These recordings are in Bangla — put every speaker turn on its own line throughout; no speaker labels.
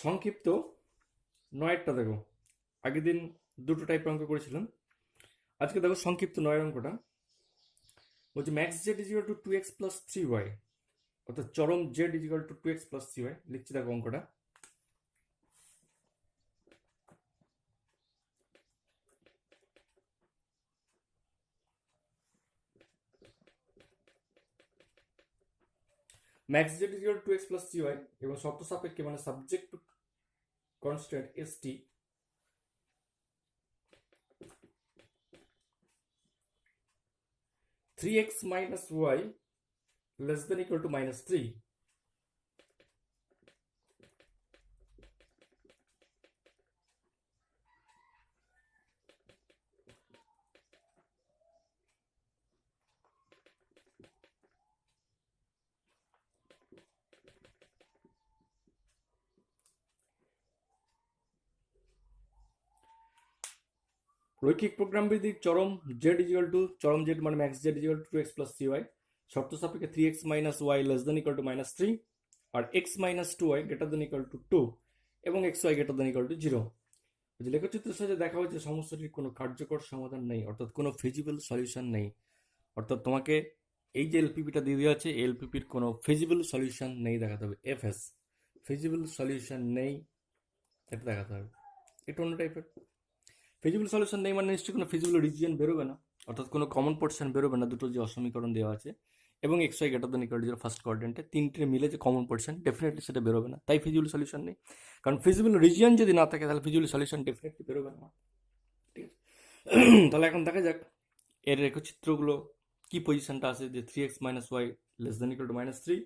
সংক্ষিপ্ত নয়েরটা দেখো। আগের দিন দুটো টাইপ অঙ্ক করেছিলাম, আজকে দেখো সংক্ষিপ্ত নয়ের অঙ্কটা। বলছে max Z equal to 2x plus 3y, অর্থাৎ চরম Z equal to 2x plus 3y। লিখছি দেখো অঙ্কটা। Max Z equal to 2x plus 3y এবং শর্ত সাপেক্ষে মানে subject to constant st 3x minus y less than equal to minus 3. রৈখিক প্রোগ্রাম ভিত্তিক চরম জেড ইজিক্যাল টু চরম জেড মানে max Z equal to 2x plus 3y, শর্ত সাপেক্ষে 3x minus Y less than equal to minus 3 আর x minus 2y greater than equal to 2 এবং xy greater than equal to 0। লেখচিত্রের সাথে দেখা হচ্ছে সমস্যাটির কোনো কার্যকর সমাধান নেই, অর্থাৎ কোনো ফিজিবল সলিউশন নেই। অর্থাৎ তোমাকে এই যে এলপিপিটা দিয়ে দেওয়া আছে, এলপিপির কোনো ফিজিবল সলিউশন নেই দেখাতে হবে। এফএস ফিজিবল সলিউশন নেই, এটা দেখাতে হবে। এটা অন্য টাইপের। ফিজিবল সলিউশন নেই মানে নিশ্চয়ই কোনো ফিজিবল রিজিয়ন বেরোবে না, অর্থাৎ কোনো কমন পোর্শন বেরোবে না। দুটো যে অসমীকরণ দেওয়া আছে এবং x Y greater than equal to 0 first কোয়াড্রেন্টে তিনটে মিলে যে কমন পোর্শন ডেফিনেটলি সেটা বেরোবে না, তাই ফিজিবল সলিউশন নেই। কারণ ফিজিবল রিজিয়ন যদি না থাকে তাহলে ফিজিবল সলিউশন ডেফিনেটলি বেরোবে না। ঠিক আছে, তাহলে এখন দেখা যাক এর রেখচিত্রগুলো কি পজিশনটা আছে, যে 3x minus Y less than equal to minus 3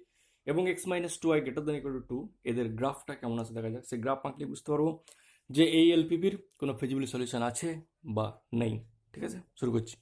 এবং x minus 2y greater than equal to 2, এদের গ্রাফটা কেমন আছে দেখা যাক। সেই গ্রাফ আঁকলে বুঝতে পারবো যে এই এলপিপির কোনো ফিজিবল সলিউশন আছে বা নেই। ঠিক আছে, শুরু করছি।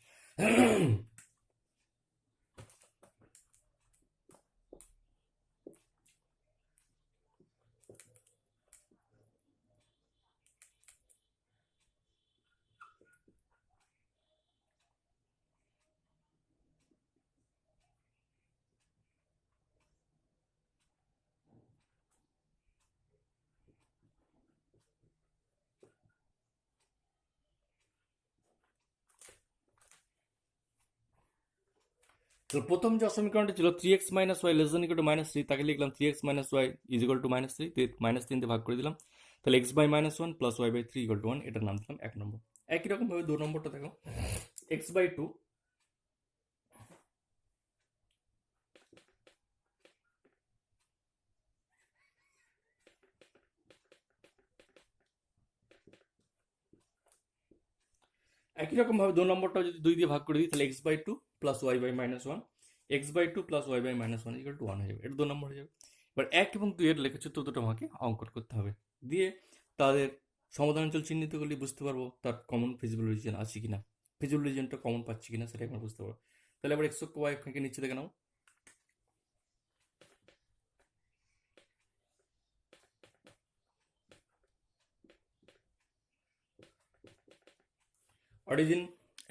তো প্রথম যে সমীকরণটা ছিল 3x minus Y less than equal to minus 3, তাকে লিখলাম 3x minus Y is equal to minus 3, minus 3 দিয়ে ভাগ করে দিলাম। তাহলে x by minus 1 plus Y by 3 equal to 1, এটার নাম দিলাম 1 নম্বর। একই রকমভাবে 2 নম্বরটা দেখো, x বাই 2 একই রকমভাবে 2 নম্বরটাও যদি 2 দিয়ে ভাগ করে দিই তাহলে x by 2 plus Y by minus 1, x by 2 plus Y by minus 1 equal to 1 হয়ে যাবে। এটা 2 নম্বর হয়ে যাবে। এবার 1 এবং 2 এর লেখচিত্র দুটো আমাকে অঙ্কন করতে হবে, দিয়ে তাদের সমাধানাঞ্চল চিহ্নিত করলে বুঝতে পারবো তার কমন ফিজিবল রিজিয়ন আছে কিনা, ফিজিবল রিজিয়নটা কমন পাচ্ছি কিনা সেটা আমরা বুঝতে পারবো। তাহলে আবার x অক্ষ y অক্ষকে নিচে দেখে নাও। Origin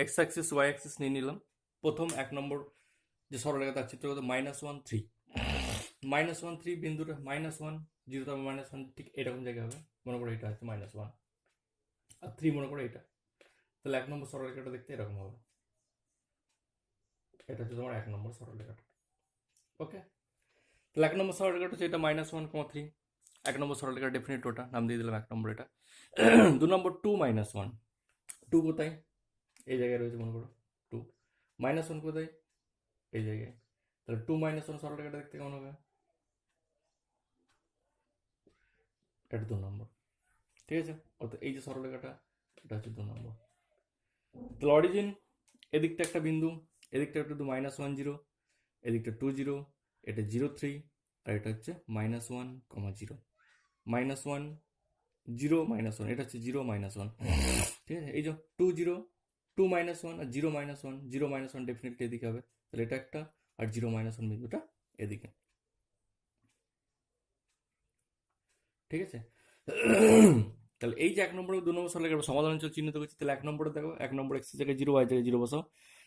x axis y axis নিয়ে নিলাম। প্রথম 1 নম্বর যে সরলরেখা তার চিত্র কত, -1 3, -1 3 বিন্দুটা -1 0 তারপর -1, ঠিক এরকম জায়গায় হবে। মনে করো এটা হচ্ছে -1 আর 3 মনে করো এটা। তাহলে 1 নম্বর সরলরেখাটা দেখতে এরকম হবে। এটা হচ্ছে তোমার 1 নম্বর সরলরেখাটা। ওকে, তাহলে 1 নম্বর সরলরেখাটা হচ্ছে এটা -1, 3। 1 নম্বর সরলরেখা ডেফিনেট ওটা নাম দিয়ে দিলাম 1 নম্বর এটা। 2 নম্বর 2 -1, 2 কোথায়, এই জায়গায় রয়েছে মনে করো 2, -1 কোথায়, এই জায়গায়। তাহলে 2 -1 সরলরেখাটা দেখতে কেমন হবে, এটা 2 নম্বর। ঠিক আছে, অর্থাৎ এই যে সরলরেখাটা এটা হচ্ছে 2 নম্বর। তাহলে অরিজিন এদিকটা একটা বিন্দু, এদিকটা একটা বিন্দু -1 0, এদিকটা 2 0, এটা 0 3 আর এটা হচ্ছে -1, 0, -1 0 -1, এটা হচ্ছে 0 -1। ঠিক আছে, এই যে 2 0 2 -1 আর 0 -1, 0 -1 ডেফিনেটলি এদিকে হবে। তাহলে এটা একটা আর 0 -1 বিন্দুটা এদিকে। ঠিক আছে, তাহলে এই যে 1 নম্বর 2 নম্বর সরলরেখার সমাধান অঞ্চল চিহ্নিত করছি। তাহলে 1 নম্বরে দেখো, 1 নম্বর x এর জায়গায় 0 y জায়গায় 0 বসাও।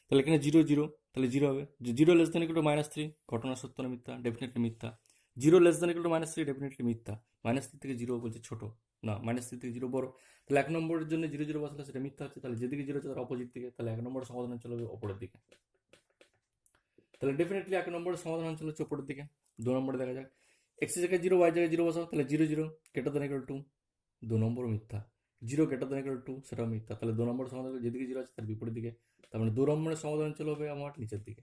তাহলে এখানে 0 0, তাহলে 0 হবে। যে 0 লেস দেন ইকুয়াল টু -3, ঘটনা সত্য না মিথ্যা, ডেফিনেটলি মিথ্যা। Zero less than equal to minus three definitely মিথ্যা, মাইনাস থ্রি থেকে জিরো বলছে ছোট, না মাইনাস থ্রি থেকে জিরো বড়, তাহলে এক নম্বরের জন্য জিরো জিরো বসালে সেটা মিথ্যা হচ্ছে, তাহলে যেদিকে জিরো হচ্ছে তার অপোজিট দিকে, তাহলে এক নম্বরের সমাধান চলে যাবে ওপরের দিকে, তাহলে ডেফিনেটলি এক নম্বরের সমাধান চলে হচ্ছে ওপরের দিকে। দু নম্বরে দেখা যাক, এক্স জায়গায় জিরো ওয়াই জায়গায় জিরো বসাও, তাহলে zero zero greater than equal two, দু নম্বরও মিথ্যা, zero greater than equal two সেটাও মিথ্যা, তাহলে দু নম্বরের সমাধান যেদিকে জিরো আছে তার বিপরীত দিকে, তার মানে দু নম্বরের সমাধান চলে হবে আমার নিচের দিকে,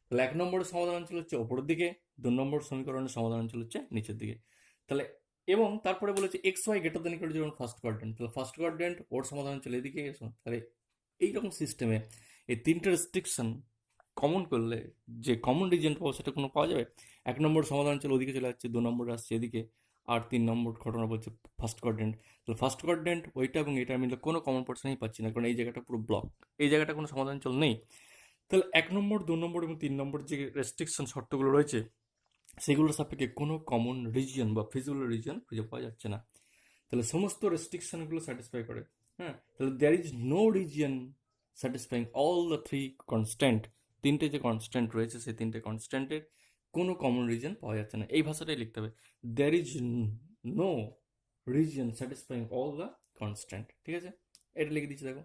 তাহলে এক নম্বরের সমাধান অঞ্চল হচ্ছে ওপরের দিকে, দু নম্বর সমীকরণের সমাধান অঞ্চল হচ্ছে নিচের দিকে, তাহলে এবং তারপরে বলেছে X Y greater than equal to যেমন ফার্স্ট কোয়াড্রেন্ট, তাহলে ফার্স্ট কোয়াড্রেন্ট ওর সমাধান অঞ্চল এদিকে এসো, তাহলে এইরকম সিস্টেমে এই তিনটে রেস্ট্রিকশন কমন করলে যে কমন রিজন পাবো সেটা কোনো পাওয়া যাবে। এক নম্বর সমাধান অঞ্চল ওদিকে চলে যাচ্ছে, দু নম্বর আসছে এদিকে, আর তিন নম্বর ঘটনা বলছে ফার্স্ট কোয়াড্রেন্ট, তাহলে ফার্স্ট কোয়াড্রেন্ট ওইটা এবং এটা মিলে কোনো কমন পার্সনই পাচ্ছি না, কারণ এই জায়গাটা পুরো ব্লক, এই জায়গাটা কোনো সমাধান অঞ্চল নেই। তাহলে এক নম্বর দু নম্বর এবং তিন নম্বর যে রেস্ট্রিকশন শর্তগুলো রয়েছে সেগুলোর সাপেক্ষে কোনো কমন রিজিয়ন বা ফিজিবল রিজিয়ন খুঁজে পাওয়া যাচ্ছে না, তাহলে সমস্ত রেস্ট্রিকশনগুলো স্যাটিসফাই করে। হ্যাঁ, তাহলে there is no region satisfying all the three constant, তিনটে যে কনস্ট্যান্ট রয়েছে সেই তিনটে কনস্ট্যান্টের কোনো কমন রিজিয়ন পাওয়া যাচ্ছে না, এই ভাষাটাই লিখতে হবে, there is no region satisfying all the constant, ঠিক আছে, এটা লিখে দিচ্ছি দেখো।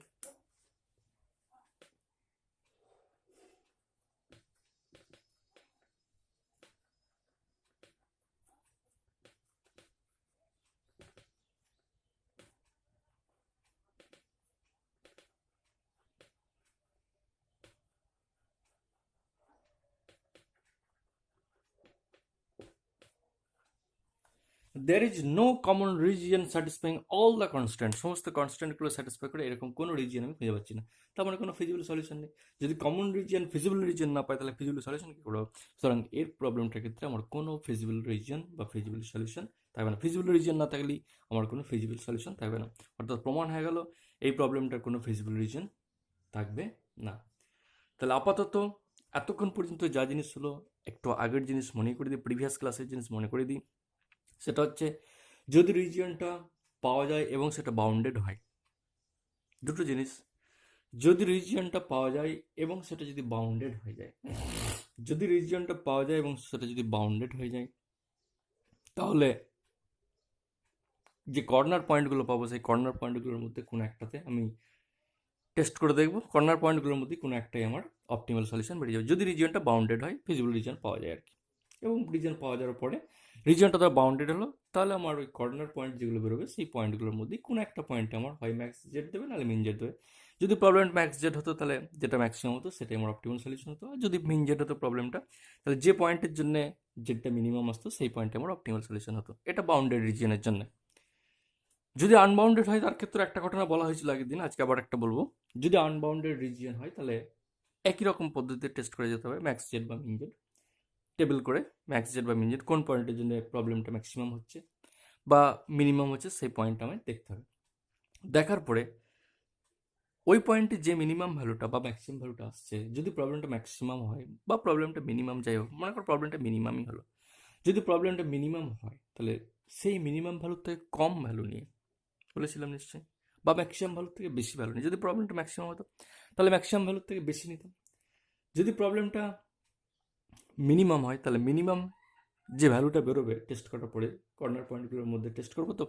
there is no common region satisfying all the constant, সমস্ত কনস্ট্যান্টগুলো স্যাটিসফাই করে এরকম কোনো রিজিয়ন আমি খুঁজে পাচ্ছি না, তার মানে কোনো ফিজিবল সলিউশন নেই, যদি কমন রিজিয়ন ফিজিবল রিজিয়ন না পাই তাহলে ফিজিবল সলিউশন কী করবো, সুতরাং এর প্রবলেমটার ক্ষেত্রে আমার কোনো ফিজিবল রিজিয়ন বা ফিজিবল সলিউশন থাকবে না, ফিজিবল রিজিয়ন না থাকলেই আমার কোনো ফিজিবল সলিউশন থাকবে না, অর্থাৎ প্রমাণ হয়ে গেল এই প্রবলেমটার কোনো ফিজিবল রিজিয়ন থাকবে না। তাহলে আপাতত এতক্ষণ পর্যন্ত যা জিনিস হলো একটু আগের জিনিস মনে করে দিই, প্রিভিয়াস ক্লাসের জিনিস মনে করে দিই, সেটা হচ্ছে যদি রিজিয়নটা পাওয়া যায় এবং সেটা বাউন্ডেড হয়, দুটো জিনিস, যদি রিজিয়নটা পাওয়া যায় এবং সেটা যদি বাউন্ডেড হয়ে যায়, যদি রিজিয়নটা পাওয়া যায় এবং সেটা যদি বাউন্ডেড হয়ে যায়, তাহলে যে কর্নার পয়েন্টগুলো পাবো সেই কর্নার পয়েন্টগুলোর মধ্যে কোনো একটাতে আমি টেস্ট করে দেখবো, কর্নার পয়েন্টগুলোর মধ্যে কোনো একটাই আমার অপটিমাল সলিউশন বেরিয়ে যাবে, যদি রিজিয়নটা বাউন্ডেড হয়, ফিজিবল রিজিয়ন পাওয়া যায় আর কি, এবং রিজিয়ন পাওয়া যাওয়ার পরে রিজিয়নটা তার বাউন্ডেড হলো, তাহলে আমার ওই কর্নার পয়েন্ট যেগুলো বেরোবে সেই পয়েন্টগুলোর মধ্যে কোনো একটা পয়েন্টে আমার হয় ম্যাক্স জেড দেবে নাহলে মিন জেড দেবে, যদি প্রবলেমটা ম্যাক্স জেড হতো তাহলে যেটা ম্যাক্সিমাম হতো সেটাই আমার অপটিমাল সলিউশন হতো, আর যদি মিন জেড হতো প্রবলেমটা, তাহলে যে পয়েন্টের জন্য জেডটা মিনিমাম আসতো সেই পয়েন্টে আমার অপটিমাল সলিউশন হতো, এটা বাউন্ডেড রিজিয়নের জন্য। যদি আনবাউন্ডেড হয় তার ক্ষেত্রে একটা ঘটনা বলা হয়েছিল আগের দিন, আজকে আবার একটা বলবো, যদি আনবাউন্ডেড রিজিয়ন হয় তাহলে একই রকম পদ্ধতিতে টেস্ট করে যেতে হবে, ম্যাক্স জেড বা মিন জেড টেবিল করে, ম্যাক্স জেড বা মিন জেড কোন পয়েন্টের জন্য প্রবলেমটা ম্যাক্সিমাম হচ্ছে বা মিনিমাম হচ্ছে সেই পয়েন্টটা আমায় দেখতে হবে, দেখার পরে ওই পয়েন্টে যে মিনিমাম ভ্যালুটা বা ম্যাক্সিমাম ভ্যালুটা আসছে, যদি প্রবলেমটা ম্যাক্সিমাম হয় বা প্রবলেমটা মিনিমাম যাই হোক, মনে করো প্রবলেমটা মিনিমামই হলো, যদি প্রবলেমটা মিনিমাম হয় তাহলে সেই মিনিমাম ভ্যালুর থেকে কম ভ্যালু নিয়ে, বলেছিলাম নিশ্চয়ই, বা ম্যাক্সিমাম ভ্যালুর থেকে বেশি ভ্যালু নিই, যদি প্রবলেমটা ম্যাক্সিমাম হতো তাহলে ম্যাক্সিমাম ভ্যালুর থেকে বেশি নিতাম, যদি প্রবলেমটা মিনিমাম হয় তাহলে মিনিমাম যে ভ্যালুটা বেরোবে টেস্ট করার পরে কর্নার পয়েন্টগুলোর মধ্যে টেস্ট করবো, তো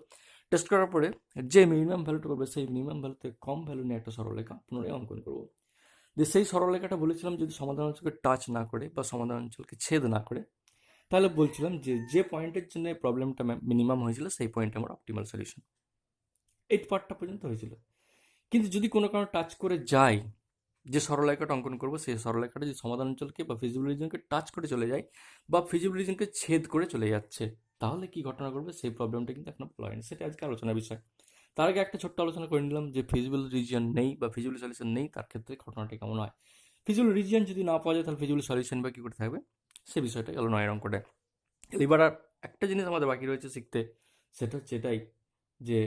টেস্ট করার পরে যে মিনিমাম ভ্যালুটা করবে সেই মিনিমাম ভ্যালু থেকে কম ভ্যালু নিয়ে একটা সরলরেখা পুনরায় অঙ্কন করবো, যে সেই সরলরেখাটা বলেছিলাম যদি সমাধান অঞ্চলকে টাচ না করে বা সমাধান অঞ্চলকে ছেদ না করে, তাহলে বলছিলাম যে যে পয়েন্টের জন্য প্রবলেমটা মিনিমাম হয়েছিল সেই পয়েন্টে আমার অপটিমাল সলিউশন, এই পার্টটা পর্যন্ত হয়েছিল। কিন্তু যদি কোনো কারণে টাচ করে যায়, যে সরলরেখাটা অঙ্কন করবো সেই সরলরেখাটা যদি সমাধান অঞ্চলকে বা ফিজিবল রিজনকে টাচ করে চলে যায় বা ফিজিবল রিজনকে ছেদ করে চলে যাচ্ছে, তাহলে কি ঘটনা ঘটবে সেই প্রবলেমটা কিন্তু এখনো বলা হয়নি, সেটা আজকে আলোচনার বিষয়। তার আগে একটা ছোট্ট আলোচনা করে নিলাম যে ফিজিবল রিজিয়ন নেই বা ফিজিবল সলিউশন নেই, তার ক্ষেত্রে ঘটনাটা কেমন হয়, ফিজিবল রিজিয়ন যদি না পাওয়া যায় তাহলে ফিজিবল সলিউশন বা কী করে থাকবে, সে বিষয়টা গেল 9 অঙ্কটা। এবার আর একটা জিনিস আমাদের বাকি রয়েছে শিখতে, সেটা হচ্ছে এটাই যে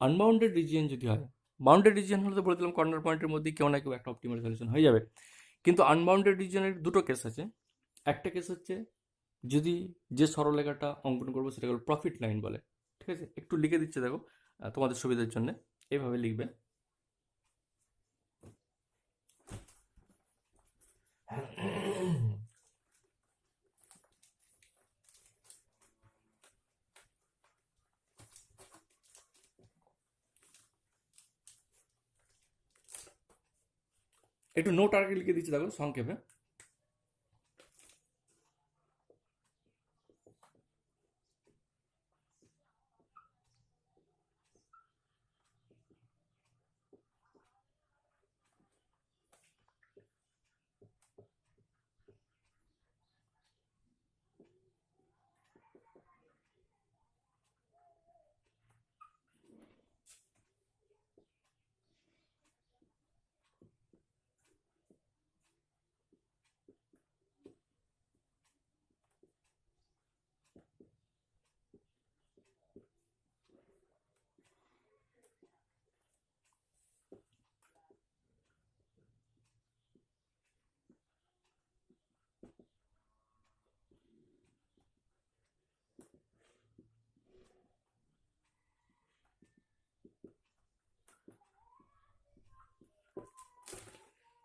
আনবাউন্ডেড রিজিয়ন যদি হয়, বাউন্ডেড রিজিয়ন হলে তো বলে দিলাম কর্নার পয়েন্টের মধ্যে কেউ না কেউ একটা অপটিমাল সলিউশন হয়ে যাবে, কিন্তু আনবাউন্ডেড রিজিয়নের দুটো কেস আছে, একটা কেস হচ্ছে যদি যে সরলরেখাটা অঙ্কন করবো সেটা হলো প্রফিট লাইন বলে, ঠিক আছে, একটু লিখে দিচ্ছে দেখো তোমাদের সুবিধার জন্য, এইভাবে লিখবে, একটু নোট আগে লিখে দিচ্ছি, দেখো সংক্ষেপে।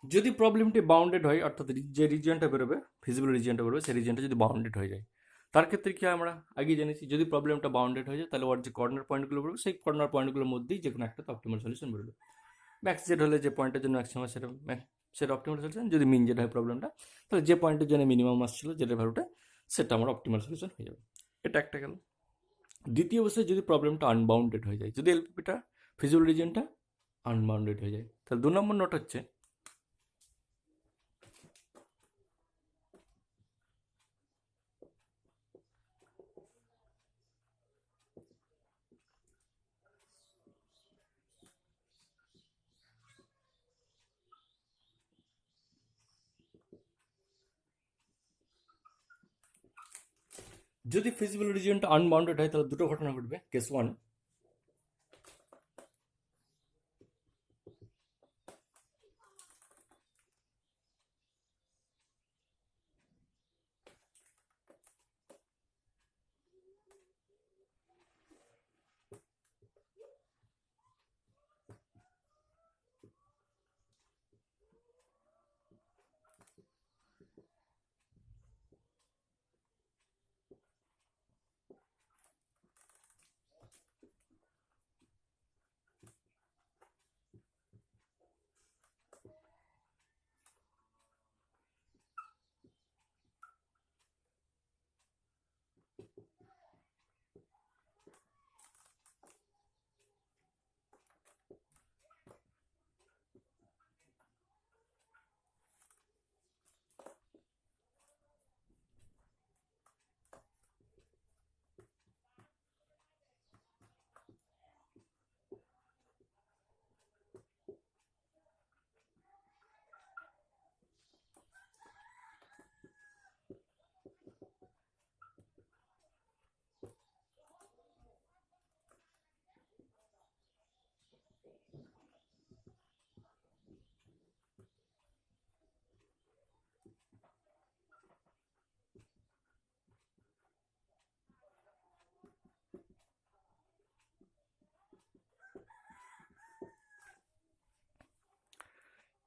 যদি প্রবলেমটি বাউন্ডেড হয়, অর্থাৎ যে রিজিয়নটা বেরোবে, ফিজিবল রিজিয়নটা বেরোবে, সেই রিজিয়নটা যদি বাউন্ডেড হয়ে যায়, তার ক্ষেত্রে কি হয় আমরা আগে জেনেছি, যদি প্রবলেমটা বাউন্ডেড হয়ে যায় তাহলে ওর যে কর্নার পয়েন্টগুলো বেরোবে, সেই কর্নার পয়েন্টগুলোর মধ্যেই যে কোনো একটা অপটিমাল সলিউশন বেরোবে। ম্যাক্স জেড হলে যে পয়েন্টের জন্য ম্যাক্সিমাম সেটা অপটিমাল সলিউশন। যদি মিন জেড হয় প্রবলেমটা, তাহলে যে পয়েন্টের জন্য মিনিমাম আসছিল জেডের ভ্যালুটা, সেটা আমার অপটিমাল সলিউশন হয়ে যাবে। এটা একটা গেল। দ্বিতীয় অবস্থায় যদি প্রবলেমটা আনবাউন্ডেড হয়ে যায়, যদি এলপিটা ফিজিবল রিজিয়নটা আনবাউন্ডেড হয়ে যায়, তাহলে 2 নম্বর নোট হচ্ছে যদি ফিজিবল রিজিয়নটা আনবাউন্ডেড হয় তাহলে দুটো ঘটনা ঘটবে। কেস 1,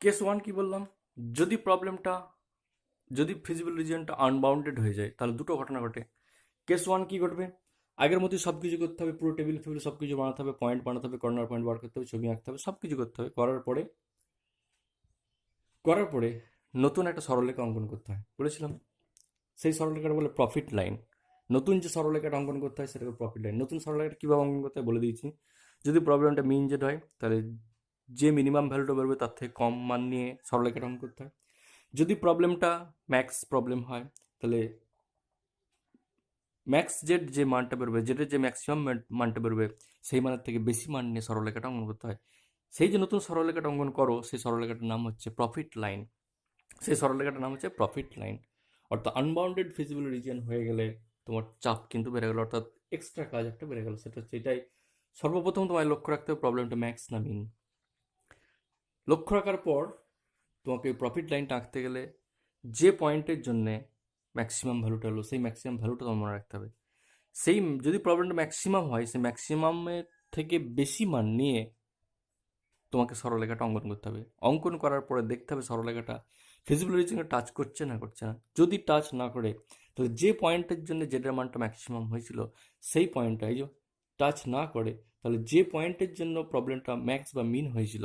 কেস 1 কি বললাম, যদি ফিজিবল রিজিয়নটা আনবাউন্ডেড হয়ে যায় তাহলে দুটো ঘটনা ঘটে। কেস 1 কি ঘটবে, আগের মতোই সব কিছু করতে হবে, পুরো টেবিল ফেবিল সব কিছু বানাতে হবে, পয়েন্ট বানাতে হবে, কর্নার পয়েন্ট বার করতে হবে, ছবি আঁকতে হবে, সব কিছু করতে হবে। করার পরে নতুন একটা সরলরেখা অঙ্কন করতে হয় বলেছিলাম। সেই সরলরেখাটা বলে প্রফিট লাইন। নতুন যে সরলরেখাটা অঙ্কন করতে হয় সেটাকে প্রফিট লাইন। নতুন সরলরেখাটা কীভাবে অঙ্কন করতে হয় বলে দিয়েছি। যদি প্রবলেমটা মিন জেড হয় তাহলে যে মিনিমাম ভ্যালুটা বেরোবে তার থেকে কম মান নিয়ে সরলরেখাটা অঙ্কন করতে হয়। যদি প্রবলেমটা ম্যাক্স প্রবলেম হয় তাহলে ম্যাক্স জেড যে মানটা বেরোবে, জেডের যে ম্যাক্সিমাম মানটা বেরোবে, সেই মানের থেকে বেশি মান নিয়ে সরলরেখাটা অঙ্কন করতে হয়। সেই যে নতুন সরলরেখাটা অঙ্কন করো, সেই সরলরেখাটার নাম হচ্ছে প্রফিট লাইন। সেই সরলরেখাটার নাম হচ্ছে প্রফিট লাইন। অর্থাৎ আনবাউন্ডেড ফিজিবল রিজিয়ন হয়ে গেলে তোমার চাপ কিন্তু বেড়ে গেল, অর্থাৎ এক্সট্রা কাজ একটা বেড়ে গেল। সেটা হচ্ছে এটাই সর্বপ্রথম তোমায় লক্ষ্য রাখতে হবে, প্রবলেমটা ম্যাক্স না মিন। লক্ষ্য রাখার পর তোমাকে প্রফিট লাইনটা আঁকতে গেলে যে পয়েন্টের জন্যে ম্যাক্সিমাম ভ্যালুটা হলো, সেই ম্যাক্সিমাম ভ্যালুটা তোমার মনে রাখতে হবে। সেই যদি প্রবলেমটা ম্যাক্সিমাম হয়, সেই ম্যাক্সিমামের থেকে বেশি মান নিয়ে তোমাকে সরলরেখাটা অঙ্কন করতে হবে। অঙ্কন করার পরে দেখতে হবে সরলরেখাটা ফিজিবল রিজিয়নে টাচ করছে না করছে না। যদি টাচ না করে তাহলে যে পয়েন্টের জন্য যেটার মানটা ম্যাক্সিমাম হয়েছিল সেই পয়েন্টটা এই যে টাচ না করে, তাহলে যে পয়েন্টের জন্য প্রবলেমটা ম্যাক্স বা মিন হয়েছিল,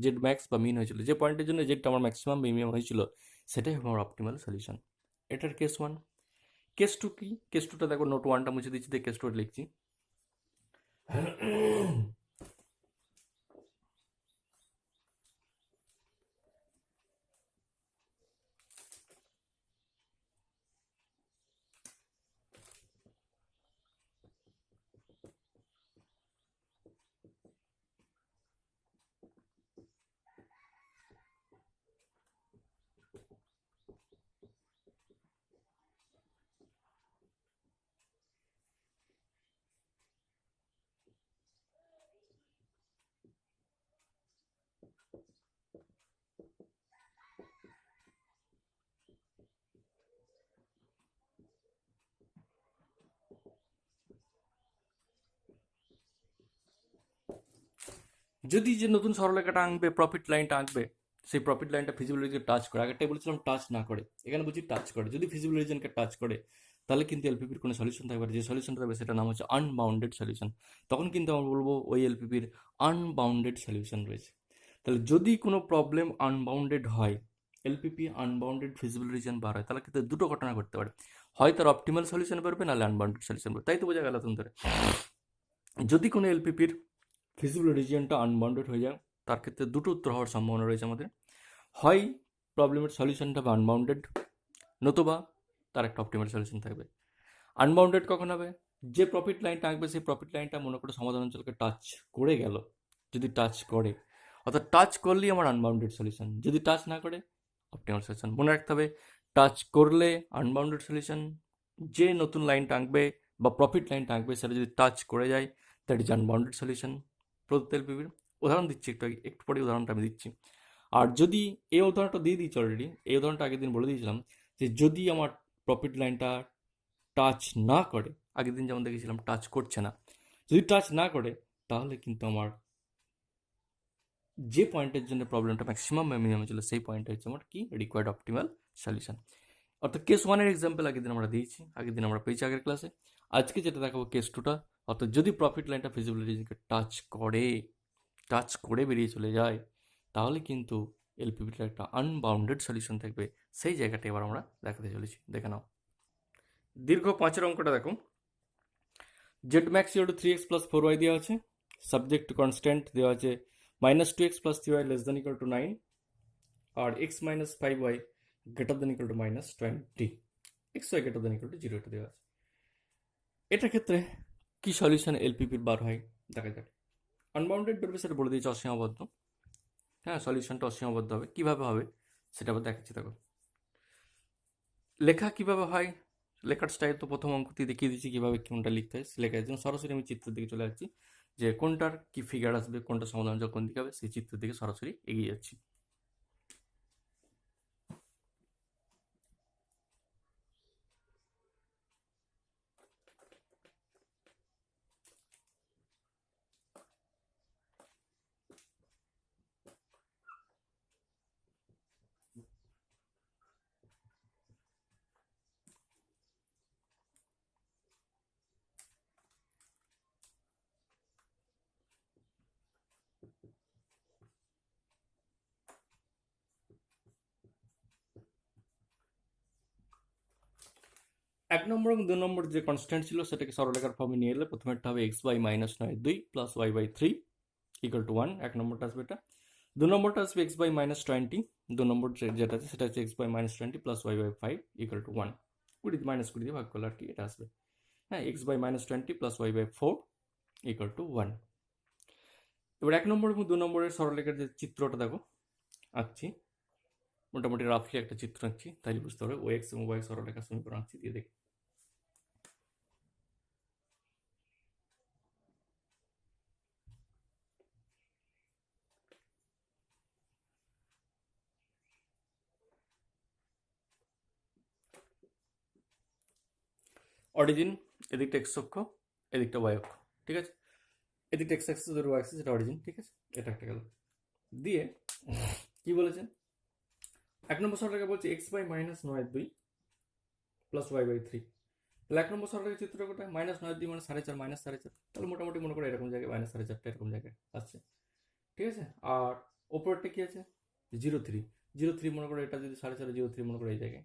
জেড ম্যাক্স বা মিন হয়েছিল, যে পয়েন্টের জন্য জেডটা আমার ম্যাক্সিমাম বা মিনিমাম হয়েছিল, সেটাই হবে আমার অপটিমাল সলিউশন। এটার কেস 1। কেস 2 কি? কেস 2টা দেখো, নোট 1টা মুছে দিচ্ছি, দিয়ে কেস 2 লিখছি। যদি যে নতুন সরলরেখাটা আঁকবে, প্রফিট লাইনটা আঁকবে, সেই প্রফিট লাইনটা ফিজিবল রিজনকে টাচ করে, আগেরটাই বলেছিলাম টাচ না করে, এখানে বলছি টাচ করে, যদি ফিজিবল রিজনকে টাচ করে তাহলে কিন্তু এলপিপির কোনো সলিউশন থাকবে, যে সলিউশনটা থাকবে সেটার নাম হচ্ছে আনবাউন্ডেড সলিউশন। তখন কিন্তু আমরা বলবো ওই এলপিপির আনবাউন্ডেড সলিউশন রয়েছে। তাহলে যদি কোনো প্রবলেম আনবাউন্ডেড হয়, এলপিপি আনবাউন্ডেড ফিজিবল রিজন বার হয়, তাহলে কিন্তু দুটো ঘটনা ঘটতে পারে, হয় তার অপটিমাল সলিউশন বেরোবে, নাহলে আনবাউন্ডেড সলিউশন বেরোবে। তাই তো বোঝা গেল তুমি ধরে, যদি কোনো এলপিপির ফিজিবল রিজিয়নটা আনবাউন্ডেড হয়ে যায়, তার ক্ষেত্রে দুটো উত্তর হওয়ার সম্ভাবনা রয়েছে আমাদের। হয় প্রবলেমের সলিউশনটা হবে আনবাউন্ডেড, নতুবা তার একটা অপটিমাল সলিউশন থাকবে। আনবাউন্ডেড কখন হবে? যে প্রফিট লাইনটা আঁকবে সেই প্রফিট লাইনটা মনে করে সমাধান অঞ্চলকে টাচ করে গেল, যদি টাচ করে, অর্থাৎ টাচ করলেই আমার আনবাউন্ডেড সলিউশন, যদি টাচ না করে অপটিমাল সলিউশন। মনে রাখতে হবে, টাচ করলে আনবাউন্ডেড সলিউশন, যে নতুন লাইনটা আঁকবে বা প্রফিট লাইনটা আঁকবে সেটা যদি টাচ করে যায়, দ্যাট ইজ আনবাউন্ডেড সলিউশন। প্রদত্ত এলপিপির উদাহরণ দিচ্ছি, একটু পরে উদাহরণটা আমি দিচ্ছি। আর যদি এই উদাহরণটা দিয়ে দিচ্ছি অলরেডি, এই উদাহরণটা আগের দিন বলে দিয়েছিলাম, যে যদি আমার প্রফিট লাইনটা টাচ না করে, আগের দিন যেমন দেখেছিলাম টাচ করছে না, যদি টাচ না করে তাহলে কিন্তু আমার যে পয়েন্টের জন্য প্রবলেমটা ম্যাক্সিমাম বা মিনিমাম ছিল, সেই পয়েন্টটা হচ্ছে আমার কি রিকোয়ার্ড অপটিমাল সলিউশন। অর্থাৎ কেস 1-এর এক্সাম্পল আগের দিন আমরা দিয়েছি, আগের দিন আমরা পেয়েছি আগের ক্লাসে। আজকে যেটা দেখাবো কেস 2টা, অর্থাৎ যদি প্রফিট লাইনটা ফিজিবিলিটিকে টাচ করে বেরিয়ে চলে যায়, তাহলে কিন্তু এলপিপিটার একটা আনবাউন্ডেড সলিউশন থাকবে। সেই জায়গাটা এবার আমরা দেখাতে চলেছি, দেখে নাও। দীর্ঘ 5-এর অঙ্কটা দেখো, Z max equal to 3x plus 4y দেওয়া আছে, সাবজেক্ট কনস্ট্যান্ট দেওয়া আছে -2x plus 3y less than equal to 9, আর x minus 5y greater than equal to -20, xy greater than equal to 0 এটা দেওয়া আছে। এটার ক্ষেত্রে কি সলিউশন এলপিপির বার হয় দেখা যাক। আনবাউন্ডেড বেরোবে সেটা বলে দিয়েছে অসীমাবদ্ধ, হ্যাঁ সলিউশনটা অসীমাবদ্ধ হবে। কিভাবে হবে সেটা আবার দেখাচ্ছি। দেখো লেখা কিভাবে হয়, লেখার স্টাইল তো প্রথম অঙ্কতেই দেখিয়ে দিচ্ছি কীভাবে কোনটা লিখতে হয়। লেখার জন্য সরাসরি আমি চিত্রের দিকে চলে যাচ্ছি, যে কোনটার কি ফিগার আসবে, কোনটা সমাধান কোন দিকে হবে, সেই চিত্রের দিকে সরাসরি এগিয়ে যাচ্ছি। এক নম্বর এবং 2 নম্বর যে কনস্ট্যান্ট ছিল সেটাকে সরলরেখার ফর্মে নিয়ে এলে প্রথমেরটা হবে x/-9 2 plus y/3 equal to 1, এক নম্বরটা আসবে এটা। 2 নম্বরটা আসবে x/-20, 2 নম্বর যেটা আছে সেটা হচ্ছে x/-20 plus y/5 equal to 1, 20 দিয়ে ভাগ করলে আর কি এটা আসবে, হ্যাঁ x/-20 plus y/4 equal to 1। এবার 1 নম্বর এবং 2 নম্বরের সরলরেখার যে চিত্রটা দেখো আঁকছি, মোটামুটি রাফলি একটা চিত্র আঁকছি, তাই বুঝতে পারবে ও এক্স এবং ওয়াই সরলরেখার সমীকরণ আঁকছি, দিয়ে দেখি। অরিজিন এদিকটা এক্স অক্ষ, এদিকটা ওয়াই অক্ষ, ঠিক আছে। এদিকটা এক্স অ্যাক্সিস, ওদের ওয়াই অ্যাক্সিস, এটা অরিজিন, ঠিক আছে। এটা একটা গেল। দিয়ে কি বলেছেন, 1 নম্বর সরলরেখা বলছে x/-9 2 প্লাস y/3, তাহলে 1 নম্বর সরলরেখার চিত্রটা কোথায়? -9 মানে 4.5 -4.5, তাহলে মোটামুটি মনে করো এরকম জায়গায় -4.5টা এরকম জায়গায় আসছে, ঠিক আছে। আর ওপরেরটা কি আছে? 0.3, 0.3 মনে করো এটা যদি 4.5, 0.3 মনে করো এই জায়গায়,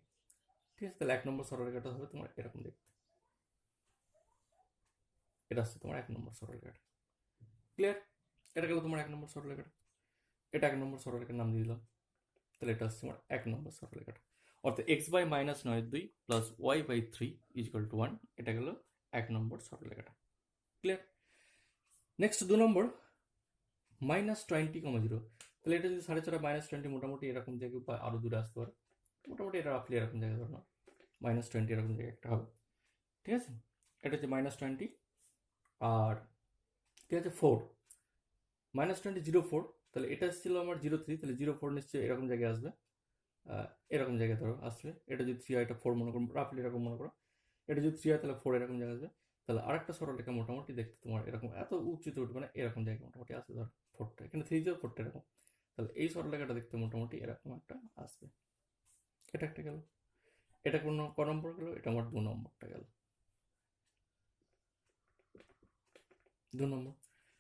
ঠিক আছে। তাহলে 1 নম্বর সরলরেখাটা হবে তোমার এরকম দেখতে, এটা হচ্ছে তোমার 1 নম্বর সরলরেখাটা। ক্লিয়ার? এটা গেল তোমার 1 নম্বর সরলরেখাটা। এটা 1 নম্বর সরলরেখার নাম দিয়ে দিলাম। তাহলে এটা হচ্ছে আমার 1 নম্বর সরলরেখাটা। অর্থাৎ x/-9 প্লাস y/3 = 1, এটা গেল 1 নম্বর সরলরেখাটা। ক্লিয়ার? নেক্সট 2 নম্বর -20, তাহলে এটা যদি 4.5 -20 মোটামুটি এরকম জায়গায় বা আরো দূরে আসতে পারে, মোটামুটি এটা রাফলি এরকম জায়গায় ধরো না, -20 এরকম জায়গায় একটা হবে, ঠিক আছে। এটা হচ্ছে -20 আর ঠিক আছে 4 -20 0.4, তাহলে এটা ছিল আমার 0.3, তাহলে 0.4 নিশ্চয়ই এরকম জায়গায় আসবে, এরকম জায়গায় ধরো আসবে। এটা যদি 3 হয় এটা 4 মনে করো, রাফলি এরকম মনে করো। এটা যদি 3 হয় তাহলে 4 এরকম জায়গায় আসবে। তাহলে আরেকটা সরলরেখা মোটামুটি দেখতে তোমার এরকম এত উঁচুতে উঠবে না, এরকম জায়গায় মোটামুটি আসবে ধরো 4টা, এখানে 3 0 4টা এরকম। তাহলে এই সরলরেখাটা দেখতে মোটামুটি এরকম একটা আসবে। এটা একটা গেল। এটা কোন ক নম্বর গেল? এটা আমার 2 নম্বরটা গেল, 2 নম্বর।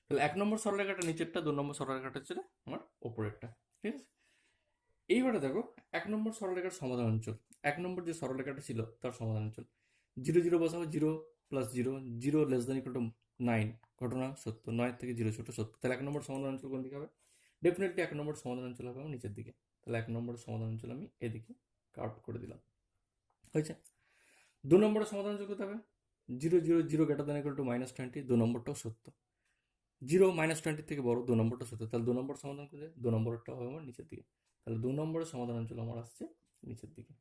তাহলে 1 নম্বর সরলরেখাটা নিচেরটা, 2 নম্বর সরলরেখাটা হচ্ছে আমার উপরেরটা, ঠিক আছে। এইবারে দেখো 1 নম্বর সরলরেখার সমাধান অঞ্চল, 1 নম্বর যে সরলরেখাটা ছিল তার সমাধান অঞ্চল 0 0 বসাবো, 0 + 0, 0 ≤ 9, ঘটনা সত্য, 9 থেকে 0 ছোট সত্য। তাহলে 1 নম্বর সমাধান অঞ্চল কোন দিকে হবে? ডেফিনেটলি 1 নম্বর সমাধান অঞ্চল হবে আমার নিচের দিকে। তাহলে 1 নম্বর সমাধান অঞ্চল আমি এদিকে কার্ভ করে দিলাম, হয়েছে। 2 নম্বরের সমাধান অঞ্চল কোথায় হবে? 0 0 0 > -20, 2 নম্বরটাও সত্য। 0 -20 থেকে বড়, 2 নম্বরটা সত্য। তাহলে 2 নম্বর সমাধান কোথায়? 2 নম্বরটা হবে আমার নিচের দিকে। তাহলে 2 নম্বরের সমাধান অঞ্চল আমার আসছে নিচের দিকে।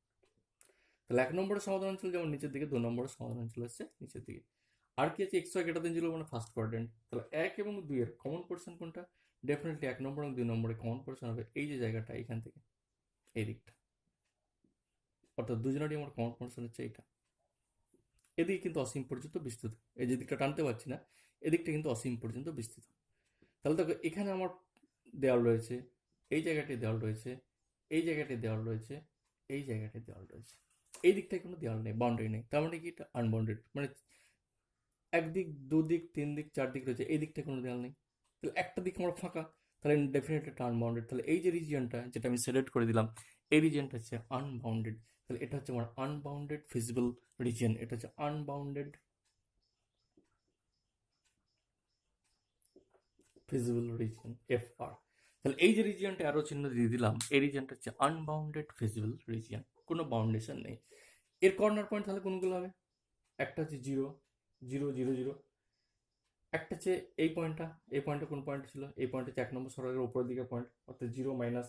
তাহলে 1 নম্বরের সমাধান অঞ্চল যেমন নিচের দিকে, 2 নম্বরের সমাধান অঞ্চল আসছে নিচের দিকে। আর কি আছে? xy > 0 মানে ফার্স্ট কোয়াড্রেন্ট। তাহলে 1 এবং 2 এর কমন পোর্শন কোনটা? ডেফিনেটলি 1 নম্বর এবং 2 নম্বরে কমন পোর্শন হবে এই যে জায়গাটা, এখান থেকে এই দিকটা, অর্থাৎ দুজনেরই আমার কমন পোর্শন হচ্ছে এইটা। এদিকে কিন্তু অসীম পর্যন্ত বিস্তৃত, এই যে দিকটা টানতে পারছি না, এদিকটা কিন্তু অসীম পর্যন্ত বিস্তৃত। তাহলে দেখো এখানে আমার দেওয়াল রয়েছে, এই জায়গাটি দেওয়াল রয়েছে, এই জায়গাটি দেওয়াল রয়েছে, এই জায়গাটি দেওয়াল রয়েছে, এই দিকটায় কোনো দেওয়াল নেই, বাউন্ডারি নেই। তার মানে কি? এটা আনবাউন্ডেড, মানে একদিক, দুদিক, 3 দিক, 4 দিক রয়েছে, এই দিকটা কোনো দেওয়াল নেই। তাহলে একটা দিক আমার ফাঁকা, তাহলে ডেফিনেটলি এটা আনবাউন্ডেড। তাহলে এই যে রিজিয়নটা যেটা আমি সিলেক্ট করে দিলাম, এই রিজিয়নটা হচ্ছে আনবাউন্ডেড। তাহলে এটা হচ্ছে আমার আনবাউন্ডেড ফিজিবল রিজিয়ন, এটা হচ্ছে আনবাউন্ডেড ফিজিবল রিজিয়ন FR। তাহলে এই যে রিজিয়নটা অ্যারো চিহ্ন দিয়ে দিলাম, এই রিজিয়নটা হচ্ছে আনবাউন্ডেড ফিজিবল রিজিয়ন, কোনো বাউন্ডেশন নেই। এর কর্নার পয়েন্ট তাহলে কোনগুলো হবে? একটা হচ্ছে 0 0 0 0, একটা হচ্ছে এই পয়েন্টটা, এই পয়েন্টটা কোন পয়েন্ট ছিল? এই পয়েন্ট হচ্ছে 1 নম্বর সরলের উপরের দিকে পয়েন্ট, অর্থাৎ 0 মাইনাস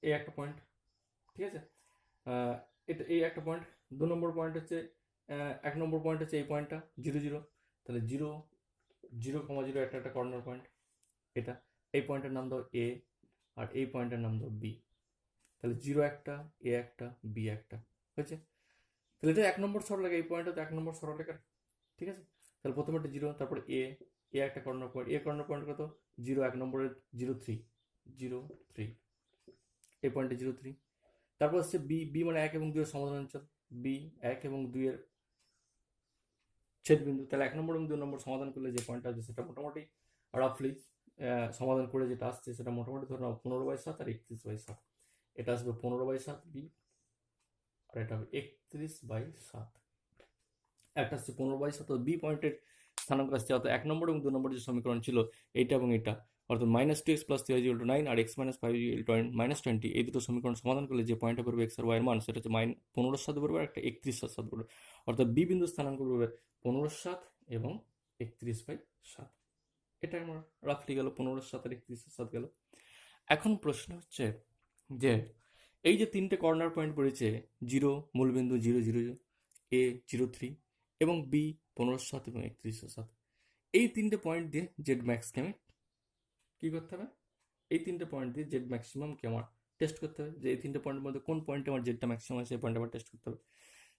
এই একটা পয়েন্ট, ঠিক আছে। এটা এই একটা পয়েন্ট। 2 নম্বর পয়েন্ট হচ্ছে 1 নম্বর পয়েন্ট হচ্ছে এই পয়েন্টটা 0 0, তাহলে 0 0, 0 একটা একটা কর্নার পয়েন্ট, এটা। এই পয়েন্টের নাম দাও A, আর এই পয়েন্টের নাম দাও B। তাহলে 0 একটা, A একটা, B একটা, হয়েছে। তাহলে এটা 1 নম্বর সরলরেখা, এই পয়েন্টটা তো 1 নম্বর সরলরেখা, ঠিক আছে। তাহলে প্রথমে একটা 0, তারপর A একটা corner point, A corner point কত? 0 1 নম্বরের 0 3 0 3, এই পয়েন্টে 0 3। তারপর হচ্ছে B মানে 1 এবং 2 এর সমাধান অঞ্চল, B 1 এবং 2 এর ছেদবিন্দু। তাহলে 1 নম্বর এবং 2 নম্বর সমাধান করলে যে পয়েন্টটা আছে সেটা মোটামুটি রাফলি সমাধান করে যেটা আসছে সেটা মোটামুটি ধরে নাও 15/7 আর 31/7। এটা আসবে 15/7 B, আর এটা হবে 31/7। একটা আসছে 15/7, বি পয়েন্টের স্থানাঙ্ক আসছে, অর্থাৎ 1 নম্বর এবং 2 নম্বর যে সমীকরণ ছিল এইটা এবং এটা, অর্থাৎ -2x + 3y = 9 আর x - 5 = -20, এই দুটো সমীকরণ সমাধান করলে যে পয়েন্টটা বেরোবে x আর y এর মান, সেটা হচ্ছে 15/7 বেরোবে আর একটা 31/7 বেরোবে। অর্থাৎ বি বিন্দু স্থানাঙ্ক বেরোবে 15/7 এবং 31/7। এটা আমার রাফলি গেল 15/7 আর 31/7 গেল। এখন প্রশ্ন হচ্ছে যে এই যে তিনটে কর্নার পয়েন্ট পড়েছে, 0 মূলবিন্দু 0 0 0, A 0 3 এবং B 15/7 এবং 31/7, এই তিনটে পয়েন্ট দিয়ে জেড ম্যাক্সকে আমি কি করতে হবে? এই তিনটে পয়েন্ট দিয়ে জেড ম্যাক্সিমামকে আমার টেস্ট করতে হবে, যে এই তিনটে পয়েন্টের মধ্যে কোন পয়েন্টে আমার জেডটা ম্যাক্সিমাম আছে, সেই পয়েন্ট আমার টেস্ট করতে হবে।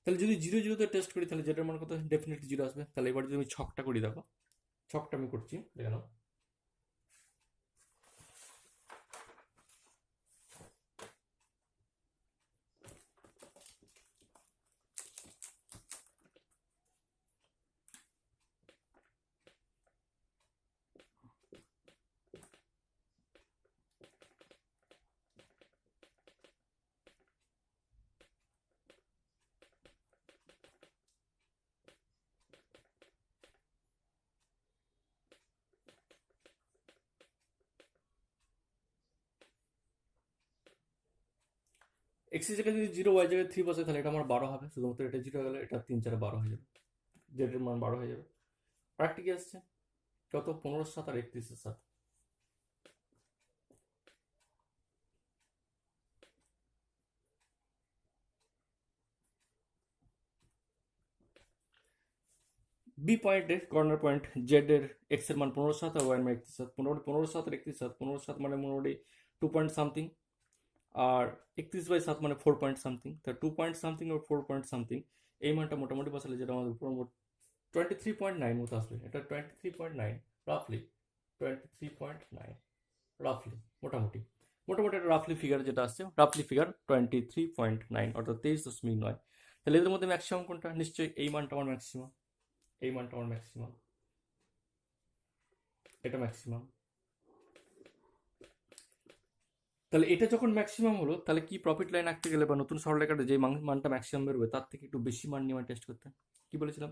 তাহলে যদি 0 0-তে টেস্ট করি তাহলে জেডের মান কত? ডেফিনেটলি 0 আসবে। তাহলে এবার যদি আমি ছকটা করি, দেখো ছকটা আমি করছি, দেখে নাও। এক্স এর জায়গায় যদি 0 ওয়াই জায়গায় 3 বসে তাহলে এটা আমার 12 হবে, শুধুমাত্র এটা 0 হয়ে গেলে এটা 3 4 12 হয়ে যাবে, জেড এর মান 12 হয়ে যাবে। আরেকটি কি আসছে কত 15 7 আর 31 এর সাথে, বি পয়েন্টের কর্নার পয়েন্ট জেড এর এক্স এর মান 15 7 আর ওয়াই এর মান 31 7, মোটামুটি 15 7 আর 31 7, 15 7 মানে মোটামুটি 2 পয়েন্ট সামথিং, আর 31/7 মানে 4 পয়েন্ট সামথিং, তা 2 পয়েন্ট সামথিং আর 4 পয়েন্ট সামথিং এই মানটা মোটামুটি বসালে যেটা আমাদের উপর 23.9 মতো আসবে, এটা 23.9 রাফলি, 23.9 রাফলি, মোটামুটি মোটামুটি একটা রাফলি ফিগার যেটা আসছে, রাফলি ফিগার 23.9 অর্থাৎ 23.9। তাহলে এদের মধ্যে ম্যাক্সিমাম কোনটা? নিশ্চয়ই এই মানটা আমার ম্যাক্সিমাম, এই মানটা আমার ম্যাক্সিমাম, এটা ম্যাক্সিমাম। তাহলে এটা যখন ম্যাক্সিমাম হলো তাহলে কি প্রফিট লাইন আঁকতে গেলে বা নতুন সরলরেখাটা যে মানটা ম্যাক্সিমাম বেরোবে তার থেকে একটু বেশি মান নিয়ে টেস্ট করতে, কি বলেছিলাম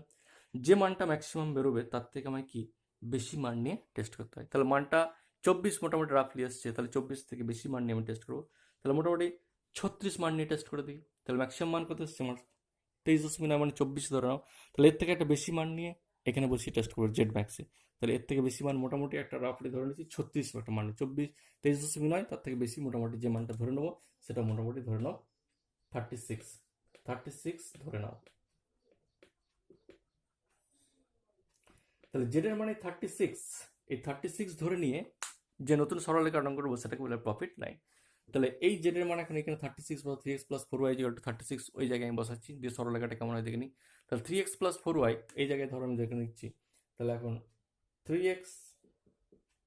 যে মানটা ম্যাক্সিমাম বেরোবে তার থেকে আমায় কি বেশি মান নিয়ে টেস্ট করতে হয়। তাহলে মানটা 24 মোটামুটি রাফলি আসছে, তাহলে 24 থেকে বেশি মান নিয়ে আমি টেস্ট করবো, তাহলে মোটামুটি 36 মান নিয়ে টেস্ট করে দিই। তাহলে ম্যাক্সিমাম মান কত এসছে আমার 23.9 মানে 24 ধরে নাও, তাহলে এর থেকে একটা বেশি মান নিয়ে এখানে বসে টেস্ট করবো জেড ম্যাক্সে, তাহলে এর থেকে বেশি মান মোটামুটি একটা রাফলি ধরে নিচ্ছি 36 একটা মান, 23.9 তার থেকে বেশি মোটামুটি যে মানটা ধরে নেবো সেটা মোটামুটি ধরে নাও 36 ধরে নাও। তাহলে জেড এর মানে 36, এই 36 ধরে নিয়ে যে নতুন সরলরেখা অঙ্কন করবো সেটাকে বলে প্রফিট লাইন। তাহলে এই জেড এর মান এখানে 36 বা 3x + 4y = 36 ওই জায়গায় আমি বসাচ্ছি, দিয়ে সরলরেখাটা কেমন হয় দেখে নিই। তাহলে 3x + 4y এই জায়গায় ধরো আমি দেখে নিচ্ছি, তাহলে এখন 3x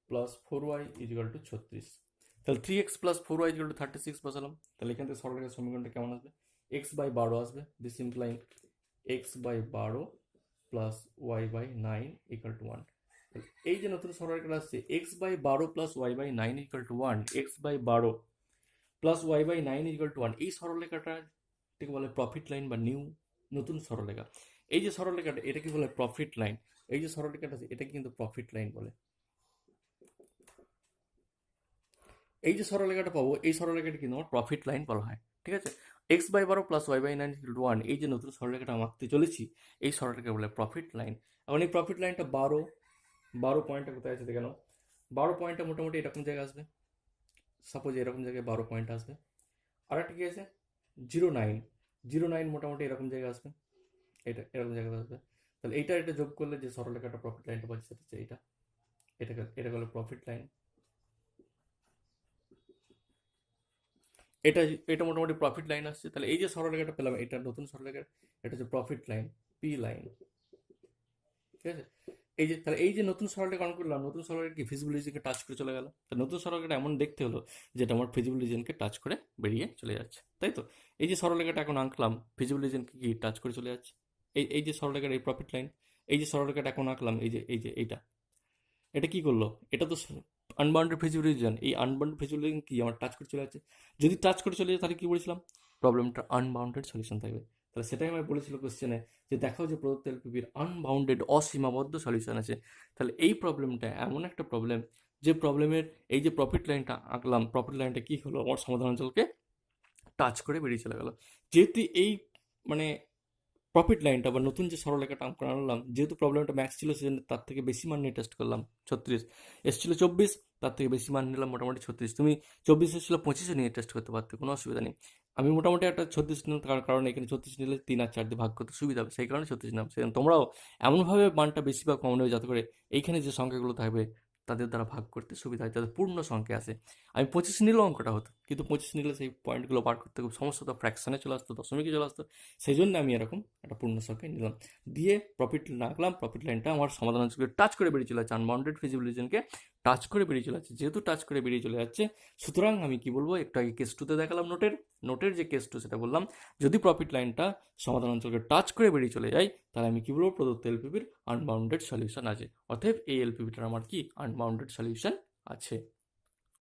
+ 4y = 36, তাহলে 3x + 4y = 36 বসালাম, তাহলে এখান থেকে সরলরেখার সমীকরণটা কেমন আসবে x/12 আসবে, দিস ইমপ্লাইং x/12 + y/9 = 1। এই যে নতুন সরলরেখা আসছে x/12 + y/9 = 1, x/12 + y/9 = 1, এই সরলরেখাটাকে বলে প্রফিট লাইন বা নতুন সরলরেখা। এই যে সরলরেখাটা এটা কি বলে প্রফিট লাইন, এই যে সরলরেখাটা আছে এটা কিন্তু প্রফিট লাইন বলে। এই যে সরলরেখাটা পাবো এই সরলরেখাটা কিন্তু আমার প্রফিট লাইন বলা হয়, ঠিক আছে। x/12 + y/9 = 1 এই যে নতুন সরলরেখাটা আঁকতে চলেছি এই সরলরেখা বলে প্রফিট লাইন। এখন এই প্রফিট লাইনটা 12 পয়েন্টটা কোথায় আছে দেখে নাও, 12 পয়েন্টটা মোটামুটি এরকম জায়গায় আসবে, সাপোজ এরকম জায়গায় 12 পয়েন্ট আসবে। আর একটা কি আছে 09 মোটামুটি এরকম জায়গায় আসবে, এটা এরকম জায়গায় আসবে। তাহলে এটা যোগ করলে যে সরলরেখাটা প্রফিট লাইনটা পাচ্ছি সেটা হচ্ছে এটা হলো প্রফিট লাইন। এটা মোটামুটি প্রফিট লাইন আসছে। তাহলে এই যে সরলরেখাটা পেলাম এটা নতুন সরলরেখা, এটা হচ্ছে প্রফিট লাইন, পি লাইন, ঠিক আছে। তাহলে এই যে নতুন সরলরেখা অঙ্কন করলাম, নতুন সরলরেখা কি ফিজিবল রিজনকে টাচ করে চলে গেল, তো নতুন সরলরেখাটা এমন দেখতে হলো যেটা আমার ফিজিবল রিজনকে টাচ করে বেরিয়ে চলে যাচ্ছে, তাই তো। এই যে সরলরেখাটা এখন আঁকলাম ফিজিবল রিজনকে কি টাচ করে চলে যাচ্ছে, এই যে সরলরেখার এই প্রফিট লাইন, এই যে সরলরেখাটা এখন আঁকলাম এই যে এটা কি করলো, এটা তো আনবাউন্ডেড ফিজিবল রিজন, এই আনবাউন্ডেড ফিজিবল রিজন কি আমার টাচ করে চলে যাচ্ছে, যদি টাচ করে চলে যায় তাহলে কি বলেছিলাম প্রবলেমটা আনবাউন্ডেড সলিউশন থাকবে। তাহলে সেটাই আমি বলেছিল কোশ্চেনে যে দেখাও যে প্রদত্ত এলপিপির আনবাউন্ডেড অসীমাবদ্ধ সলিউশন আছে। তাহলে এই প্রবলেমটা এমন একটা প্রবলেম যে প্রবলেমের এই যে প্রফিট লাইনটা আঁকলাম, প্রফিট লাইনটা কি হলো আমার সমাধান অঞ্চলকে টাচ করে বেরিয়ে চলে গেল। যেহেতু এই মানে প্রফিট লাইনটা বা নতুন যে সরলরেখাটা অঙ্কন আনলাম, যেহেতু প্রবলেমটা ম্যাক্স ছিল সেজন্য তার থেকে বেশি মান নিয়ে টেস্ট করলাম 36, এসেছিল 24 তার থেকে বেশি মান নিলাম মোটামুটি 36, তুমি 24 এসেছিল 25 নিয়ে টেস্ট করতে পারতে, কোনো অসুবিধা নেই। আমি মোটামুটি একটা 36 নিলাম তার কারণ এখানে 36 নিলে 3 আর 4 দিয়ে ভাগ করতে সুবিধা হবে, সেই কারণে 36 নিলাম। সেজন্য তোমরাও এমনভাবে মানটা বেশি বা কম নেবে যাতে করে এইখানে যে সংখ্যাগুলো থাকবে তাদের দ্বারা ভাগ করতে সুবিধা হয়, যাতে পূর্ণ সংখ্যা আসে। আমি 25 নিলেও অঙ্কটা হতো, কিন্তু 25 নিলে সেই পয়েন্টগুলো বার করতে খুব সমস্যা হতো, ফ্র্যাকশনে চলে আসতো, দশমিকে চলে আসতো, সেই জন্য আমি এরকম একটা পূর্ণ সংখ্যায় নিলাম, দিয়ে প্রফিট আঁকলাম। প্রফিট লাইনটা আমার সমাধান অঞ্চলকে টাচ করে বেরিয়ে চলে যাচ্ছে, আনবাউন্ডেড ফিজিবল রিজনকে টাচ করে বেরিয়ে চলে যাচ্ছে, যেহেতু টাচ করে বেরিয়ে চলে যাচ্ছে সুতরাং আমি কি বলবো, একটু আগে কেস টুতে দেখালাম নোটের যে কেস টু সেটা বললাম, যদি প্রফিট লাইনটা সমাধান অঞ্চলকে টাচ করে বেরিয়ে চলে যায় তাহলে আমি কি বলবো প্রদত্ত এলপিপির আনবাউন্ডেড সলিউশন আছে, অতএব এই এলপিপিটার আমার কি আনবাউন্ডেড সলিউশন আছে।